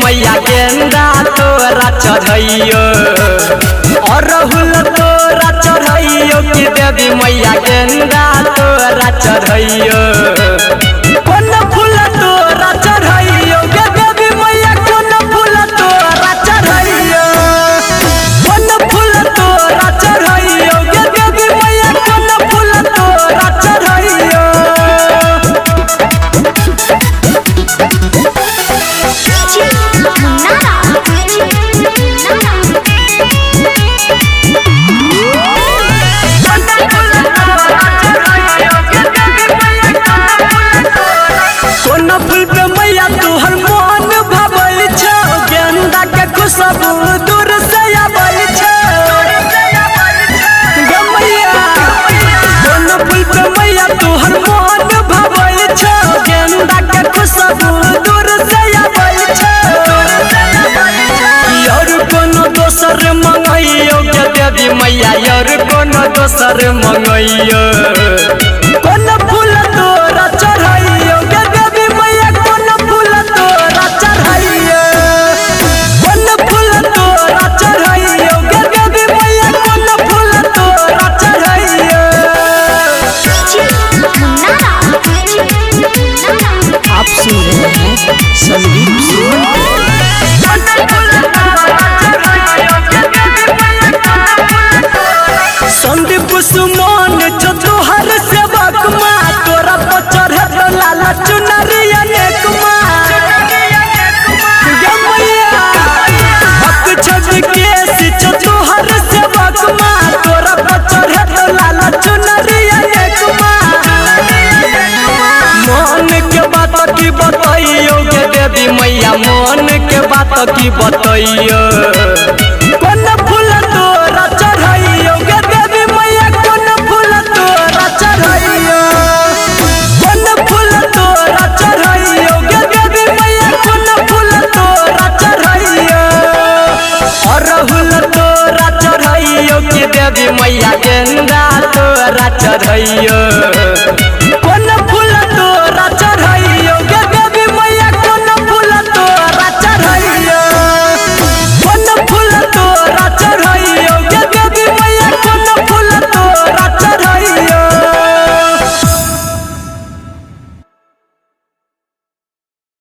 मैया गेंदा तोरा चढ़ैयो अरहुल तोरा चढ़ैयो कि देवी मैया गेंदा तोरा चढ़ैयो कोन फूल तोरा चढ़ैयो गे देवी मैया कोन फूल तोरा चढ़ैयो कोन फूल तोरा चढ़ैयो गे देवी मैया कोन फूल तोरा चढ़ैयो खुशबू दूर से आबै छै गे मैया कोन फूल पे मैया तोहर मन भाबै छै गेंदा के खुशबू दूर से आबै छै और कोनो दोसर मंगैयो गे देवी मैया और कोनो दोसर मंगैयो कोन फूल तोरा चढ़ैयो गे देवी मैया कोन फूल तोरा चढ़ैयो आप सुन रहे हैं संदीप संदीप सुमन जो तोहर सेवक माँ तोरा पर चढ़े तो लाला चुनरी अनेक माँ जो तोहर सेवक माँ तोरा पर चढ़े तो लाला चुनरी अनेक माँ मन के बात की बतैयो गे देवी मैया मन के बात की बतैयो कोन फूल तोरा चढ़ैयो गे देवी मैया कोन फूल तोरा चढ़ैयो कोन फूल तोरा चढ़ैयो गे देवी मैया कोन फूल तोरा चढ़ैयो अरहुल तोरा चढ़ैयो कि देवी मैया गेंदा तोरा चढ़ैयो